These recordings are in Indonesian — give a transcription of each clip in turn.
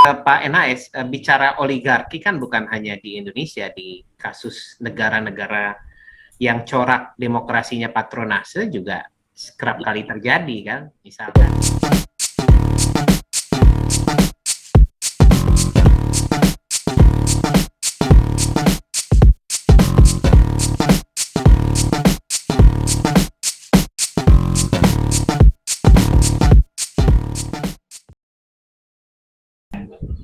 Pak NHS, bicara oligarki kan bukan hanya di Indonesia, di kasus negara-negara yang corak demokrasinya patronase juga kerap kali terjadi kan, misalkan.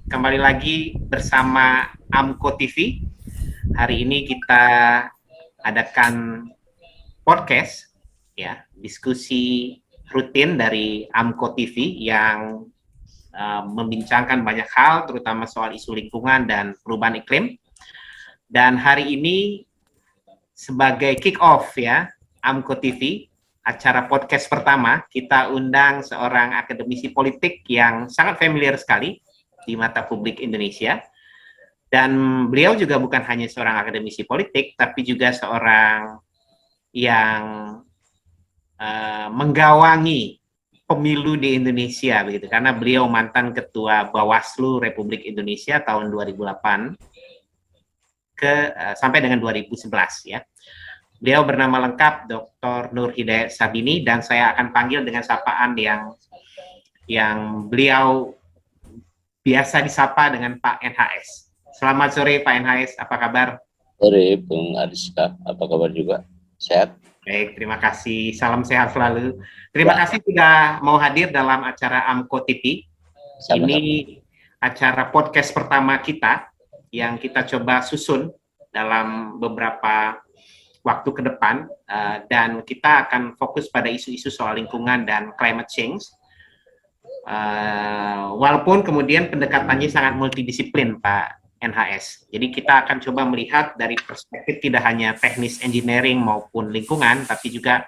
Kembali lagi bersama Amko TV. Hari ini kita adakan podcast, ya, diskusi rutin dari Amko TV yang membincangkan banyak hal, terutama soal isu lingkungan dan perubahan iklim. Dan hari ini sebagai kick off ya, Amko TV, acara podcast pertama, kita undang seorang akademisi politik yang sangat familiar sekali di mata publik Indonesia. Dan beliau juga bukan hanya seorang akademisi politik, tapi juga seorang yang menggawangi pemilu di Indonesia begitu, karena beliau mantan ketua Bawaslu Republik Indonesia tahun 2008 sampai dengan 2011 ya. Beliau bernama lengkap Dr. Nur Hidayat Sabini, dan saya akan panggil dengan sapaan yang beliau biasa disapa dengan Pak NHS. Selamat sore Pak NHS, apa kabar? Sore Bung Adiska, apa kabar juga? Sehat? Baik, terima kasih. Salam sehat selalu. Terima kasih sudah mau hadir dalam acara Amko TV. Sama-sama. Ini acara podcast pertama kita yang kita coba susun dalam beberapa waktu ke depan, dan kita akan fokus pada isu-isu soal lingkungan dan climate change. Walaupun kemudian pendekatannya sangat multidisiplin, Pak NHS. Jadi kita akan coba melihat dari perspektif tidak hanya teknis engineering maupun lingkungan, tapi juga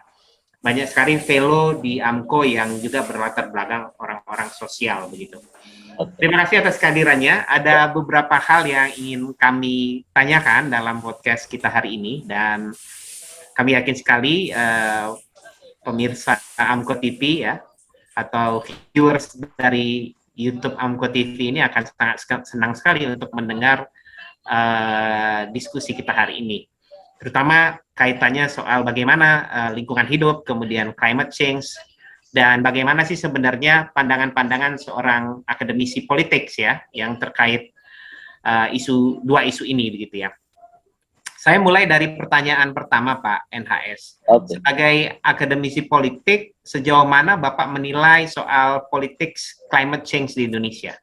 banyak sekali fellow di AMKO yang juga berlatar belakang orang-orang sosial begitu. Terima kasih atas kehadirannya. Ada beberapa hal yang ingin kami tanyakan dalam podcast kita hari ini, dan kami yakin sekali pemirsa AMKO TV ya, atau viewers dari YouTube Amko TV ini akan sangat senang sekali untuk mendengar diskusi kita hari ini, terutama kaitannya soal bagaimana lingkungan hidup, kemudian climate change, dan bagaimana sih sebenarnya pandangan-pandangan seorang akademisi politik ya yang terkait dua isu ini begitu ya. Saya mulai dari pertanyaan pertama Pak NHS. Okay. Sebagai akademisi politik, sejauh mana Bapak menilai soal politik climate change di Indonesia?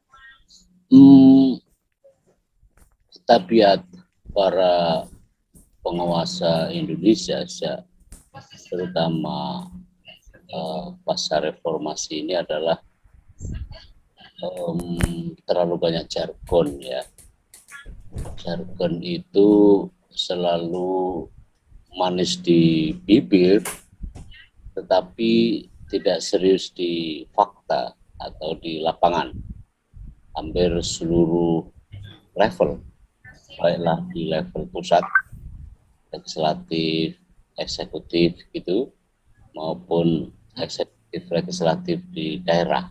Kita lihat para penguasa Indonesia, terutama pasca reformasi ini adalah terlalu banyak jargon ya. Jargon itu selalu manis di bibir, tetapi tidak serius di fakta atau di lapangan. Hampir seluruh level, baiklah di level pusat, legislatif, eksekutif gitu, maupun eksekutif legislatif di daerah.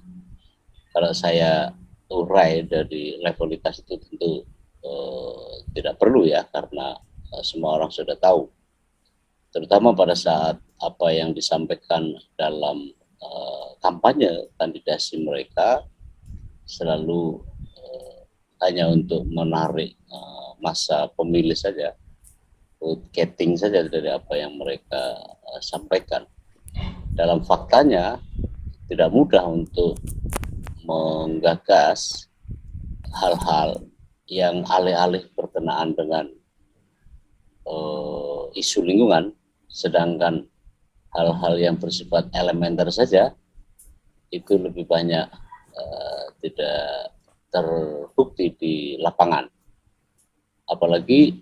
Kalau saya urai dari levelitas itu tentu tidak perlu ya, karena semua orang sudah tahu, terutama pada saat apa yang disampaikan dalam kampanye kandidasi mereka selalu hanya untuk menarik masa pemilih saja, getting saja dari apa yang mereka sampaikan. Dalam faktanya tidak mudah untuk menggagas hal-hal yang alih-alih berkenaan dengan isu lingkungan, sedangkan hal-hal yang bersifat elementer saja itu lebih banyak tidak terbukti di lapangan. Apalagi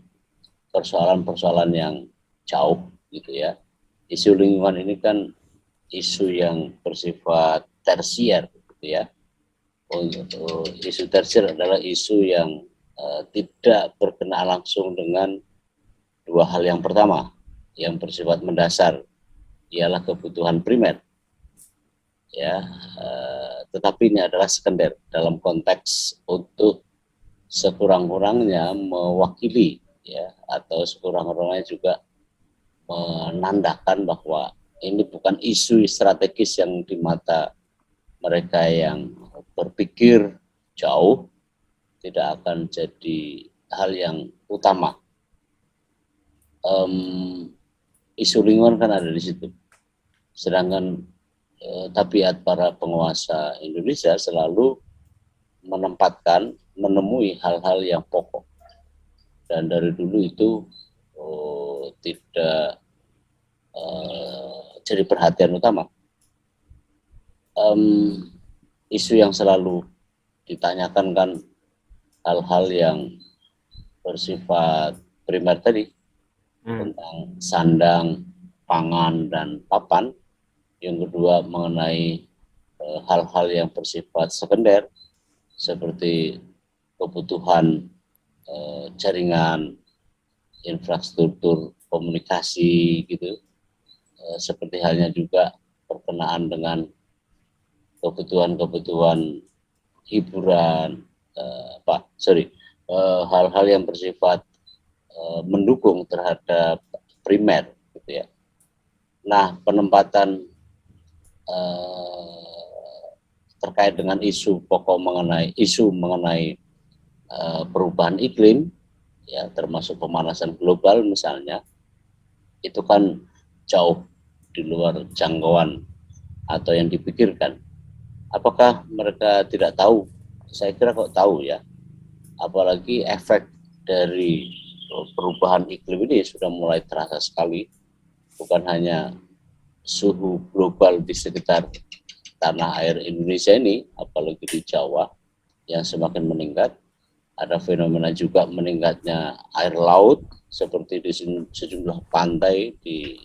persoalan-persoalan yang jauh gitu ya. Isu lingkungan ini kan isu yang bersifat tersier gitu ya. Isu tersier adalah isu yang tidak berkenaan langsung dengan dua hal yang pertama, yang bersifat mendasar, ialah kebutuhan primer. Ya, tetapi ini adalah sekunder dalam konteks untuk sekurang-kurangnya mewakili ya, atau sekurang-kurangnya juga menandakan bahwa ini bukan isu strategis yang di mata mereka yang berpikir jauh, tidak akan jadi hal yang utama. Isu lingkungan kan ada di situ. Sedangkan tabiat para penguasa Indonesia selalu menemui hal-hal yang pokok. Dan dari dulu itu tidak jadi perhatian utama. Isu yang selalu ditanyakan kan hal-hal yang bersifat primer tadi, tentang sandang, pangan, dan papan. Yang kedua mengenai hal-hal yang bersifat sekunder, seperti kebutuhan jaringan, infrastruktur komunikasi gitu, seperti halnya juga berkenaan dengan kebutuhan-kebutuhan hiburan, hal-hal yang bersifat mendukung terhadap primer gitu ya. Nah, penempatan terkait dengan isu pokok mengenai perubahan iklim ya, termasuk pemanasan global misalnya, itu kan jauh di luar jangkauan atau yang dipikirkan. Apakah mereka tidak tahu? Saya kira kok tahu ya. Apalagi efek dari perubahan iklim ini sudah mulai terasa sekali. Bukan hanya suhu global di sekitar tanah air Indonesia ini, apalagi di Jawa yang semakin meningkat. Ada fenomena juga meningkatnya air laut seperti di sejumlah pantai di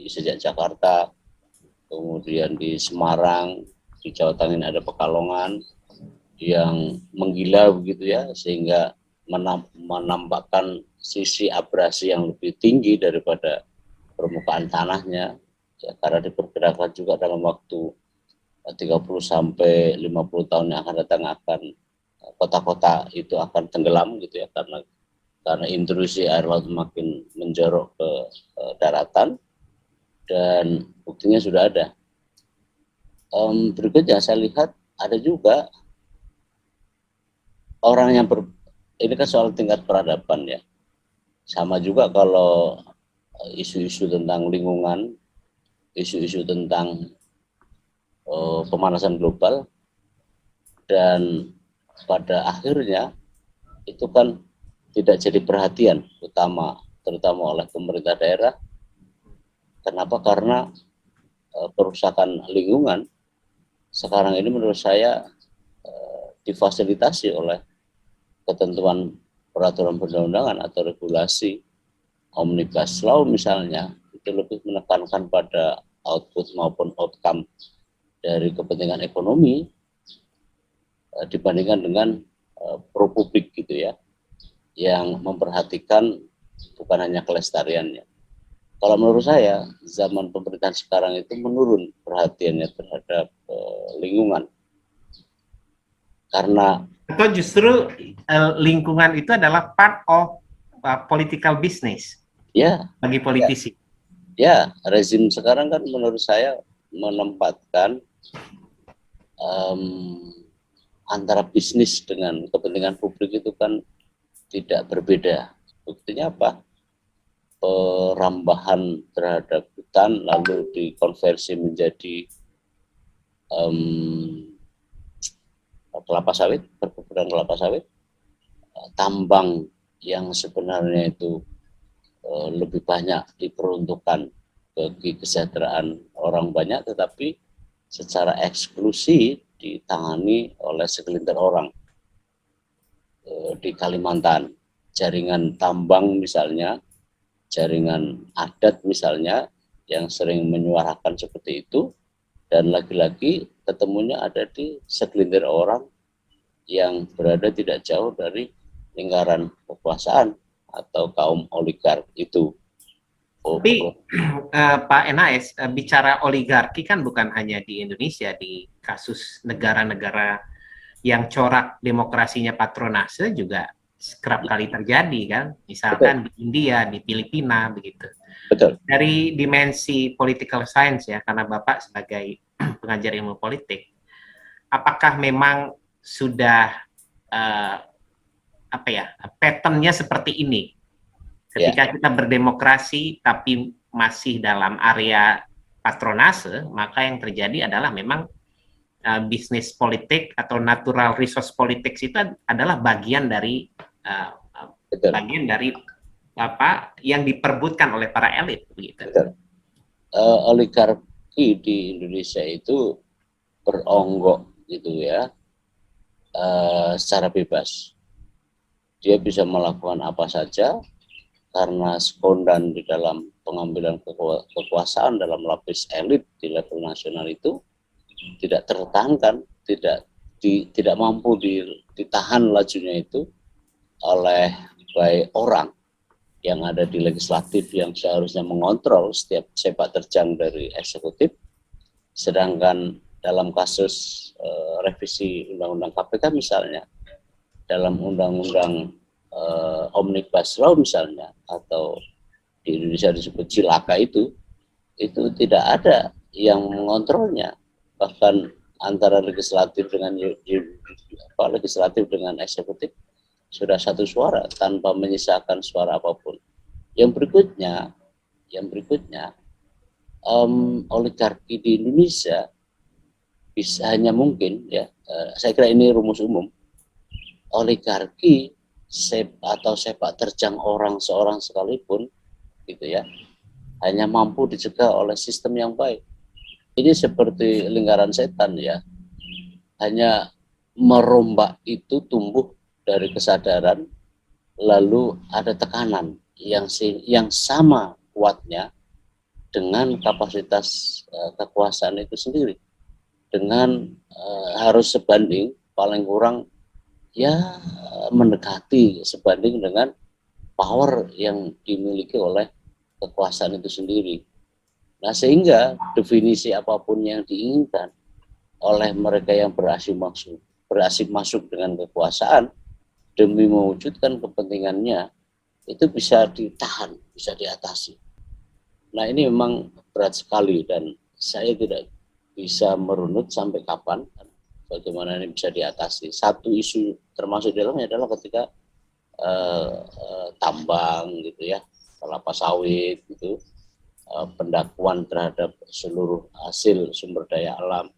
sejak Jakarta, kemudian di Semarang, di Jawa Tengah ini ada Pekalongan yang menggila begitu ya, sehingga menampakkan sisi abrasi yang lebih tinggi daripada permukaan tanahnya ya, karena diperkirakan juga dalam waktu 30 sampai 50 tahun yang akan datang kota-kota itu akan tenggelam gitu ya, karena intrusi air laut makin menjorok ke daratan, dan buktinya sudah ada. Berikutnya saya lihat ada juga orang yang ini kan soal tingkat peradaban ya. Sama juga kalau isu-isu tentang lingkungan, isu-isu tentang pemanasan global, dan pada akhirnya itu kan tidak jadi perhatian utama, terutama oleh pemerintah daerah. Kenapa? Karena kerusakan lingkungan sekarang ini menurut saya difasilitasi oleh ketentuan peraturan perundang-undangan atau regulasi omnibus law misalnya, itu lebih menekankan pada output maupun outcome dari kepentingan ekonomi dibandingkan dengan pro publik gitu ya, yang memperhatikan bukan hanya kelestariannya. Kalau menurut saya zaman pemerintahan sekarang itu menurun perhatiannya terhadap lingkungan, karena atau justru lingkungan itu adalah part of political business ya bagi politisi. Ya, rezim sekarang kan menurut saya menempatkan antara bisnis dengan kepentingan publik itu kan tidak berbeda. Buktinya apa? Perambahan terhadap hutan lalu dikonversi menjadi kelapa sawit, perkebunan kelapa sawit, tambang yang sebenarnya itu lebih banyak diperuntukkan bagi kesejahteraan orang banyak, tetapi secara eksklusif ditangani oleh segelintir orang. Di Kalimantan, jaringan tambang misalnya, jaringan adat misalnya, yang sering menyuarakan seperti itu, dan lagi-lagi ketemunya ada di segelintir orang yang berada tidak jauh dari lingkaran kekuasaan atau kaum oligark itu. Tapi Pak NAS, bicara oligarki kan bukan hanya di Indonesia, di kasus negara-negara yang corak demokrasinya patronase juga kerap kali terjadi kan, misalkan Betul, di India, di Filipina begitu. betul. Dari dimensi political science ya, karena Bapak sebagai pengajar ilmu politik, apakah memang sudah uh, apa ya, patternnya seperti ini? Ya, Ketika kita berdemokrasi tapi masih dalam area patronase, maka yang terjadi adalah memang bisnis politik atau natural resource politics itu adalah bagian dari uh, betul, apa yang diperbutkan oleh para elit begitu. betul. Oligarki di Indonesia itu beronggok gitu ya, secara bebas. Dia bisa melakukan apa saja karena sekondan di dalam pengambilan kekuasaan dalam lapis elit di level nasional itu tidak tertahankan, tidak mampu ditahan lajunya itu oleh baik orang yang ada di legislatif yang seharusnya mengontrol setiap sepak terjang dari eksekutif, sedangkan dalam kasus revisi Undang-Undang KPK misalnya, dalam Undang-Undang Omnibus Law misalnya, atau di Indonesia disebut Cilaka itu tidak ada yang mengontrolnya, bahkan antara legislatif dengan eksekutif sudah satu suara tanpa menyisakan suara apapun. Yang berikutnya oligarki di Indonesia bisa hanya mungkin ya, saya kira ini rumus umum, oligarki atau sepak terjang orang seorang sekalipun gitu ya, hanya mampu dicegah oleh sistem yang baik. Ini seperti lingkaran setan ya, hanya merombak itu tumbuh dari kesadaran, lalu ada tekanan yang sama kuatnya dengan kapasitas kekuasaan itu sendiri, dengan harus sebanding paling kurang ya mendekati sebanding dengan power yang dimiliki oleh kekuasaan itu sendiri. Nah, sehingga definisi apapun yang diinginkan oleh mereka yang berasik masuk dengan kekuasaan demi mewujudkan kepentingannya itu bisa ditahan, bisa diatasi. Nah, ini memang berat sekali dan saya tidak bisa merunut sampai kapan bagaimana ini bisa diatasi. Satu isu termasuk dalamnya adalah ketika tambang gitu ya, kelapa sawit gitu, pendakuan terhadap seluruh hasil sumber daya alam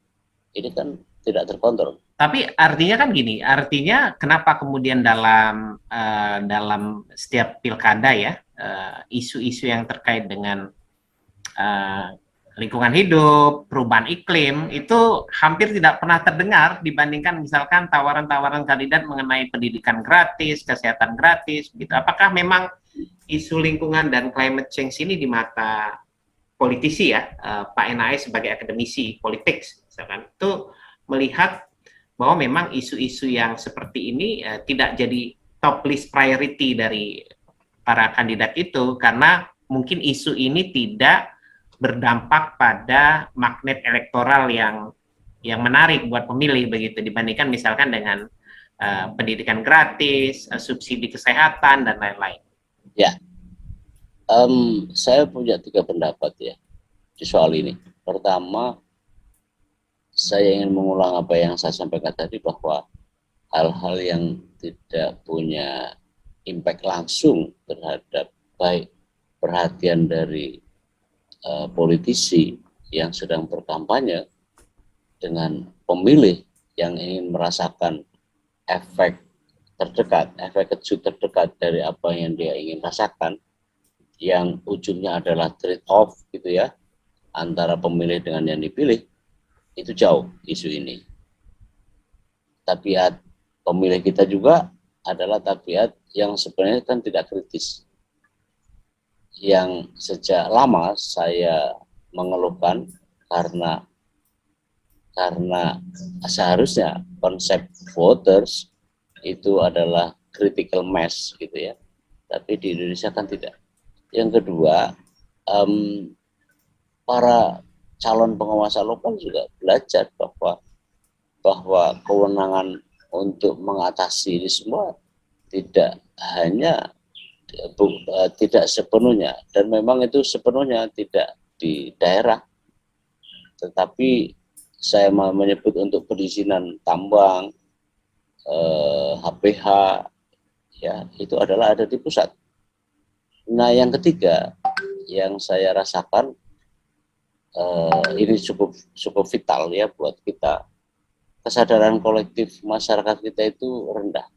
ini kan tidak terkontrol. Tapi artinya kan gini, artinya kenapa kemudian dalam setiap pilkada ya, isu-isu yang terkait dengan uh, lingkungan hidup, perubahan iklim itu hampir tidak pernah terdengar dibandingkan misalkan tawaran-tawaran kandidat mengenai pendidikan gratis, kesehatan gratis, gitu. Apakah memang isu lingkungan dan climate change ini di mata politisi ya, Pak NAS sebagai akademisi politik, misalkan itu melihat bahwa memang isu-isu yang seperti ini tidak jadi top list priority dari para kandidat itu karena mungkin isu ini tidak berdampak pada magnet elektoral yang menarik buat pemilih begitu dibandingkan misalkan dengan pendidikan gratis, subsidi kesehatan dan lain-lain. Ya, saya punya 3 pendapat ya di soal ini. Pertama, saya ingin mengulang apa yang saya sampaikan tadi bahwa hal-hal yang tidak punya impact langsung terhadap baik perhatian dari politisi yang sedang berkampanye dengan pemilih yang ingin merasakan efek terdekat, efek kejut terdekat dari apa yang dia ingin rasakan, yang ujungnya adalah trade off gitu ya, antara pemilih dengan yang dipilih, itu jauh isu ini. Tabiat pemilih kita juga adalah tabiat yang sebenarnya kan tidak kritis, yang sejak lama saya mengeluhkan karena seharusnya konsep voters itu adalah critical mass gitu ya, tapi di Indonesia kan tidak. Yang kedua, para calon penguasa lokal juga belajar bahwa kewenangan untuk mengatasi ini semua tidak hanya tidak sepenuhnya, dan memang itu sepenuhnya tidak di daerah, tetapi saya menyebut untuk perizinan tambang, HPH, ya itu adalah ada di pusat. Nah, yang ketiga yang saya rasakan ini cukup vital ya buat kita, kesadaran kolektif masyarakat kita itu rendah.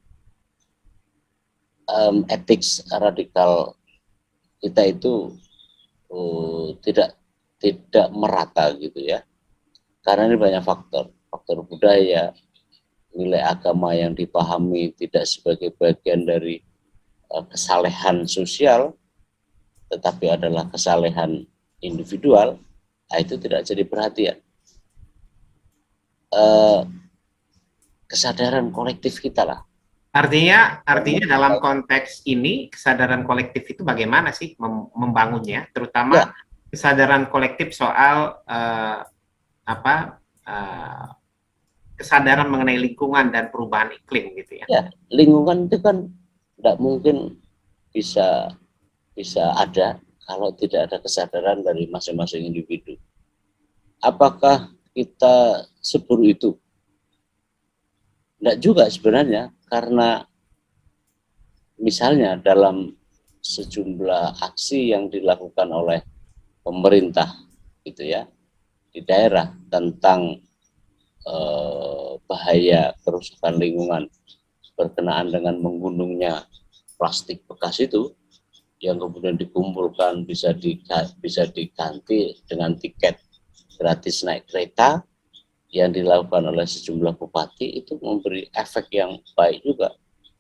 Etik radikal kita itu tidak merata gitu ya, karena ini banyak faktor budaya, nilai agama yang dipahami tidak sebagai bagian dari kesalehan sosial, tetapi adalah kesalehan individual. Nah, itu tidak jadi perhatian. Kesadaran kolektif kita lah. Artinya dalam konteks ini kesadaran kolektif itu bagaimana sih membangunnya, terutama ya, kesadaran kolektif soal kesadaran mengenai lingkungan dan perubahan iklim gitu ya. Ya, lingkungan itu kan tidak mungkin bisa ada kalau tidak ada kesadaran dari masing-masing individu. Apakah kita seburu itu? Tidak juga sebenarnya, karena misalnya dalam sejumlah aksi yang dilakukan oleh pemerintah gitu ya di daerah tentang bahaya kerusakan lingkungan berkenaan dengan menggunungnya plastik bekas itu, yang kemudian dikumpulkan bisa diganti dengan tiket gratis naik kereta yang dilakukan oleh sejumlah bupati, itu memberi efek yang baik juga,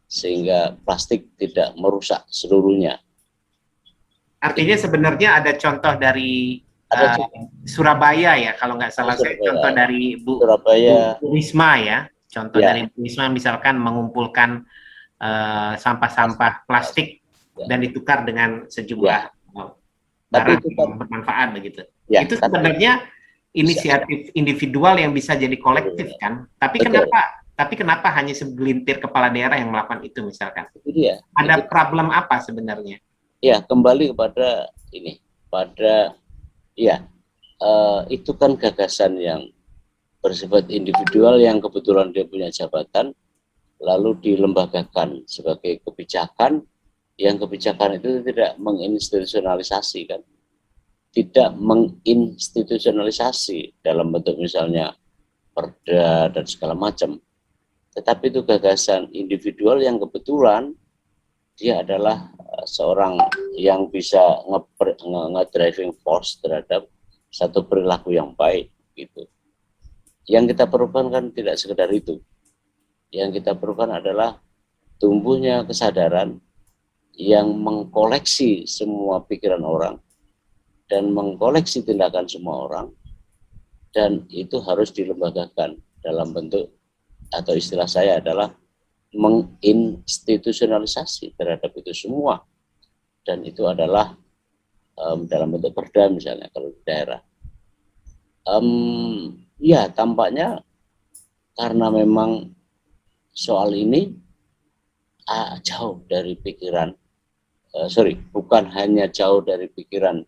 sehingga plastik tidak merusak seluruhnya. Artinya sebenarnya ada contoh dari Surabaya ya, kalau nggak salah saya, contoh dari Bu Risma ya, contoh dari Bu Risma misalkan mengumpulkan sampah-sampah plastik dan ditukar dengan sejumlah barang yang bermanfaat begitu. Itu sebenarnya inisiatif individual yang bisa jadi kolektif kan, tapi kenapa hanya segelintir kepala daerah yang melakukan itu misalkan? Ada problem apa sebenarnya? Ya, kembali kepada ini, itu kan gagasan yang bersifat individual yang kebetulan dia punya jabatan, lalu dilembagakan sebagai kebijakan, yang kebijakan itu tidak menginstitusionalisasi kan, tidak menginstitusionalisasi dalam bentuk misalnya perda dan segala macam, tetapi itu gagasan individual yang kebetulan dia adalah seorang yang bisa nge-driving force terhadap satu perilaku yang baik gitu. Yang kita perlukan kan tidak sekedar itu. Yang kita perlukan adalah tumbuhnya kesadaran yang mengkoleksi semua pikiran orang dan mengkoleksi tindakan semua orang, dan itu harus dilembagakan dalam bentuk, atau istilah saya adalah menginstitusionalisasi terhadap itu semua, dan itu adalah dalam bentuk perda misalnya kalau di daerah. Ya, tampaknya karena memang soal ini jauh dari pikiran, bukan hanya jauh dari pikiran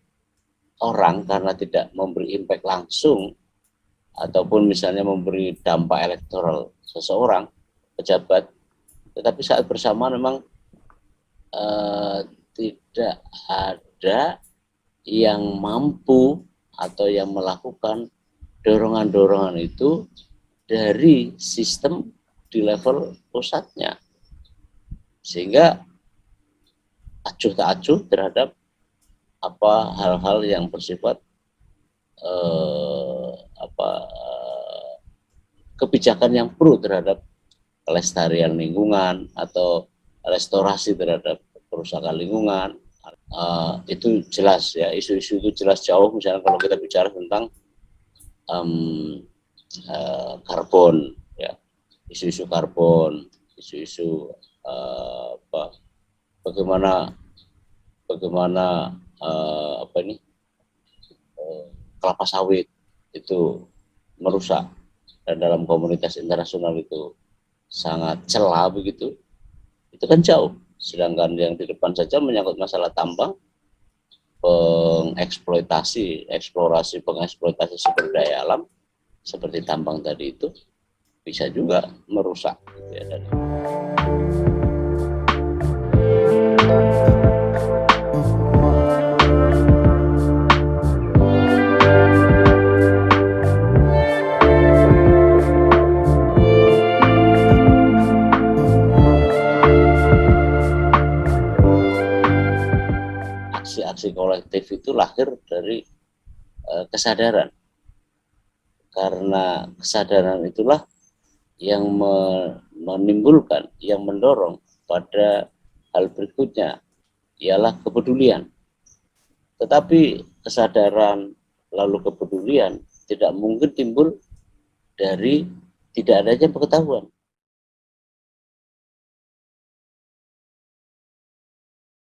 orang karena tidak memberi impact langsung ataupun misalnya memberi dampak elektoral seseorang pejabat, tetapi saat bersamaan memang tidak ada yang mampu atau yang melakukan dorongan-dorongan itu dari sistem di level pusatnya, sehingga acuh tak acuh terhadap hal-hal yang bersifat kebijakan yang pro terhadap kelestarian lingkungan atau restorasi terhadap kerusakan lingkungan. Itu jelas ya, isu-isu itu jelas jauh. Misalnya kalau kita bicara tentang karbon ya, isu-isu karbon, isu-isu bagaimana kelapa sawit itu merusak, dan dalam komunitas internasional itu sangat celah begitu, itu kan jauh. Sedangkan yang di depan saja menyangkut masalah tambang, eksplorasi pengeksploitasi sumber daya alam seperti tambang tadi itu bisa juga merusak gitu ya. Dan aksi-aksi kolektif itu lahir dari kesadaran, karena kesadaran itulah yang menimbulkan, yang mendorong pada hal berikutnya, ialah kepedulian. Tetapi kesadaran lalu kepedulian tidak mungkin timbul dari tidak adanya pengetahuan.